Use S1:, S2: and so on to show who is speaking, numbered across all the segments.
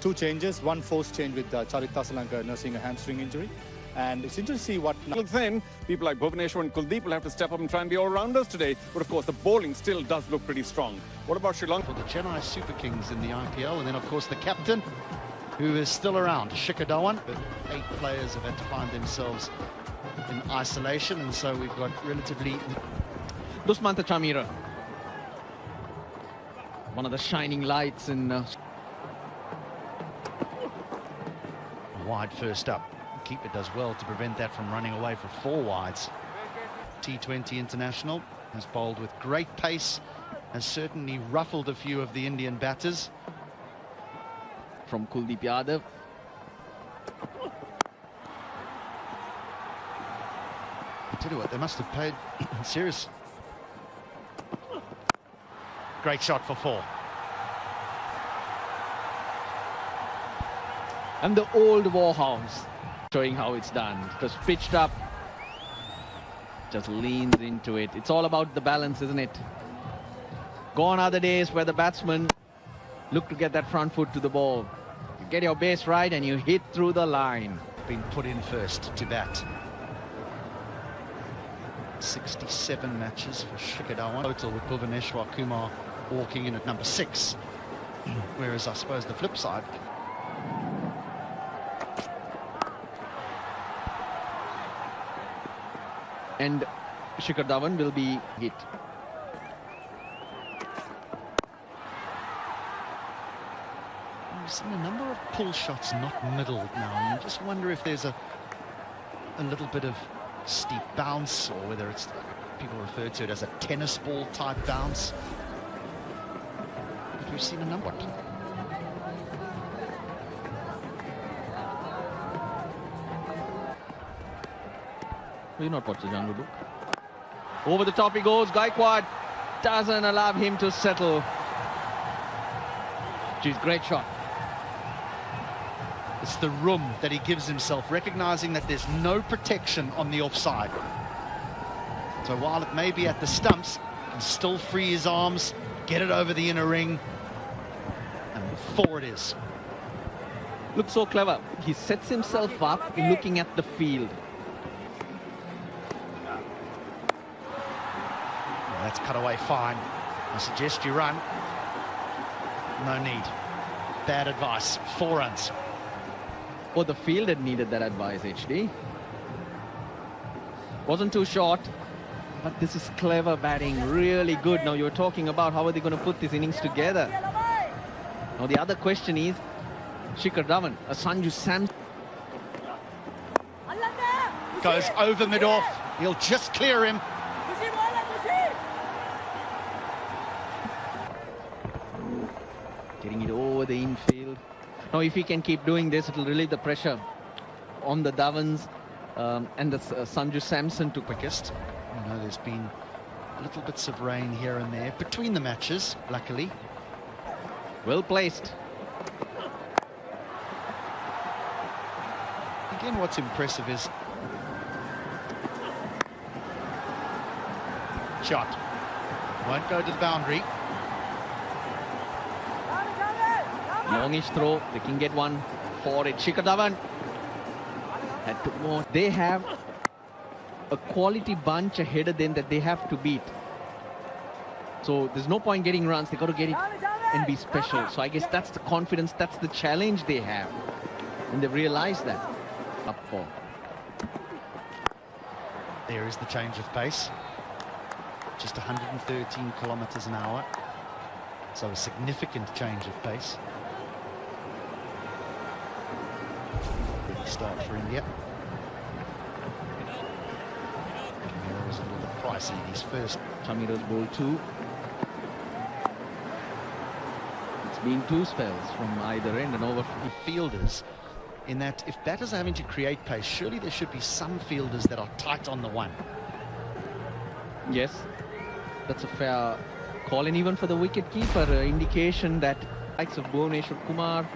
S1: two changes, one forced change with Charita Sri Lanka nursing a hamstring injury. And it's interesting to see what...
S2: Then, people like Bhuvaneshwar and Kuldeep will have to step up and try and be all-rounders today. But of course, the bowling still does look pretty strong. What about Sri Lanka?
S3: For the Chennai Super Kings in the IPL, and then of course the captain, who is still around, Shikhar Dhawan. But 8 players have had to find themselves in isolation, and so we've got relatively...
S4: Dusmantha Chamira, one of the shining lights in...
S3: Wide first up. Keeper does well to prevent that from running away for 4 wides. T20 international has bowled with great pace, has certainly ruffled a few of the Indian batters.
S4: From Kuldeep Yadav.
S3: I tell you what, they must have paid serious. Great shot for 4.
S4: And the old Warhouse, showing how it's done. Just pitched up, just leans into it. It's all about the balance, isn't it? Gone are the days where the batsmen look to get that front foot to the ball. You get your base right and you hit through the line.
S3: Been put in first to bat. 67 matches for Shikhar Dhawan. Total with Bhuvaneshwar Kumar walking in at number 6. Whereas I suppose the flip side...
S4: And Shikhar Dhawan will be hit.
S3: We've seen a number of pull shots not middled now, and I just wonder if there's a little bit of steep bounce, or whether it's, people refer to it as a tennis ball type bounce. But we've seen a number.
S4: Will you not watch the jungle book? Over the top he goes. Gaikwad doesn't allow him to settle. Geez, great shot.
S3: It's the room that he gives himself, recognizing that there's no protection on the offside. So while it may be at the stumps, he can still free his arms, get it over the inner ring, and 4 it is.
S4: Looks so clever. He sets himself up looking at the field.
S3: That's cut away fine. I suggest you run. No need. Bad advice. 4 runs.
S4: Oh, the field had needed that advice, HD. Wasn't too short, but this is clever batting. Really good. Now you're talking about how are they going to put this innings together. Now the other question is, Shikhar Dhawan, a Sanju Samson.
S3: Goes over mid-off. He'll just clear him.
S4: Getting it over the infield. Now, if he can keep doing this, it will relieve the pressure on the Dhawans and the Sanju Samson to
S3: quickest. You know, there's been little bits of rain here and there between the matches, luckily.
S4: Well placed.
S3: Again, what's impressive is shot. Won't go to the boundary.
S4: Longish throw, they can get one for it. Shikhar Dhawan had to more. They have a quality bunch ahead of them that they have to beat. So there's no point getting runs, they got to get it and be special. So I guess that's the confidence, that's the challenge they have. And they've realized that. Up 4.
S3: There is the change of pace. Just 113 kilometers an hour. So a significant change of pace. Start for India. Chamira was a little bit pricey in his first.
S4: Chamira's ball 2. It's been 2 spells from either end and over
S3: Fielders, in that if batters are having to create pace, surely there should be some fielders that are tight on the one.
S4: Yes, that's a fair call, and even for the wicket keeper, indication that likes of Bhuvaneshwar Kumar.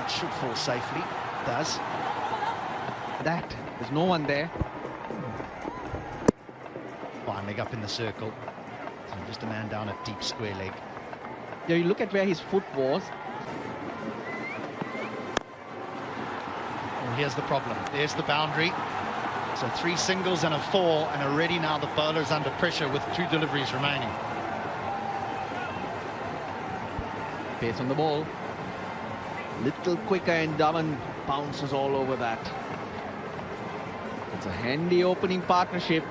S3: Should fall safely. Does.
S4: That. There's no one there.
S3: Fine leg up in the circle. So just a man down at deep square leg.
S4: You look at where his foot was.
S3: Well, here's the problem. There's the boundary. So 3 singles and a 4, and already now the bowler's under pressure with 2 deliveries remaining.
S4: Pace on the ball. Little quicker, and Dhawan bounces all over that. It's a handy opening partnership.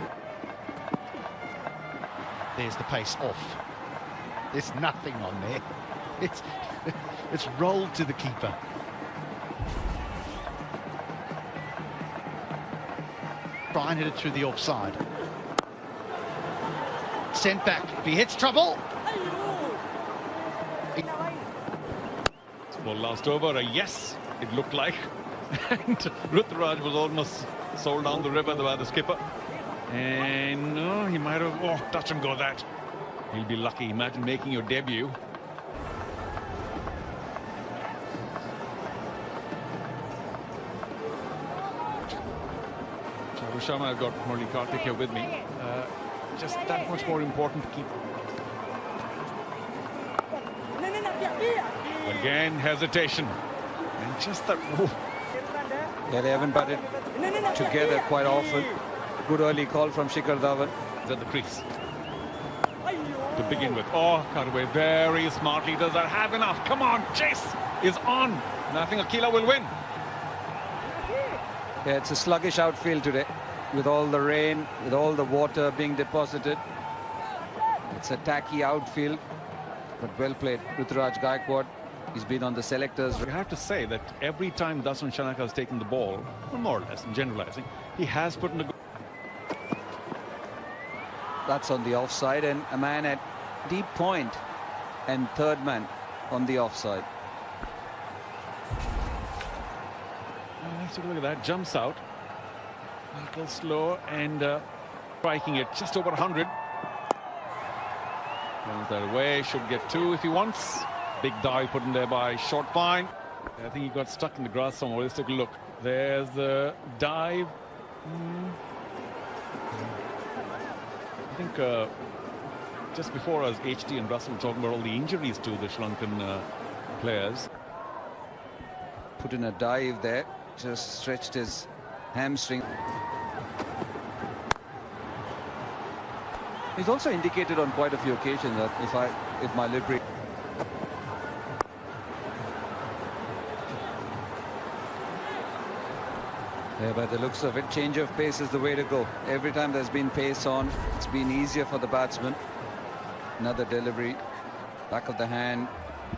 S3: There's the pace off. There's nothing on there. It's rolled to the keeper. Try and hit it through the offside. Sent back. If he hits trouble.
S2: Well, last over, a yes, it looked like. And Ruturaj was almost sold down the river by the skipper. And no, he might have, touch and go that. He'll be lucky. Imagine making your debut. Sharma, I've got Murali Karthik here with me. Just that much more important to keep. Again, hesitation. And just that.
S5: Yeah, they haven't batted together quite often. Good early call from Shikhar Dhawan.
S2: At the crease. To begin with. Oh, cut away very smartly. Does that have enough? Come on, chase is on. And I think Akila will win.
S5: Yeah, it's a sluggish outfield today. With all the rain, with all the water being deposited. It's a tacky outfield. But well played. Ruturaj Gaikwad. He's been on the selectors.
S2: We have to say that every time Dasun Shanaka has taken the ball, well, more or less, in generalizing, he has put in a good.
S5: That's on the offside, and a man at deep point and third man on the offside.
S2: Let's take a look at that. Jumps out. A little slow and striking it just over 100. Runs that away. Should get 2 if he wants. Big dive put in there by Short Fine. I think he got stuck in the grass somewhere. Let's take a look. There's the dive. I think just before us, HT and Russell were talking about all the injuries to the Sri Lankan players.
S5: Put in a dive there, just stretched his hamstring. He's also indicated on quite a few occasions that if my livery. Yeah, by the looks of it, change of pace is the way to go. Every time there's been pace on, it's been easier for the batsman. Another delivery, back of the hand,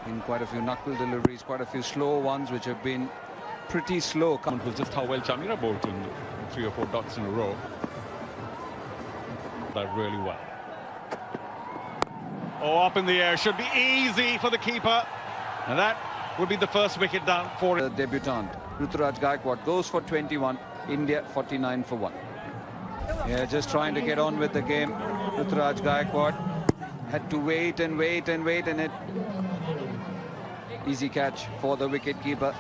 S5: in quite a few knuckle deliveries, quite a few slow ones which have been pretty slow.
S2: It was just how well Chamira bowled in 3 or 4 dots in a row. That really well. Oh, up in the air, should be easy for the keeper. And that would be the first wicket down for
S5: the debutant. Ruturaj Gaikwad goes for 21. India 49 for 1. Yeah, just trying to get on with the game. Ruturaj Gaikwad had to wait and wait and wait, and it easy catch for the wicket keeper.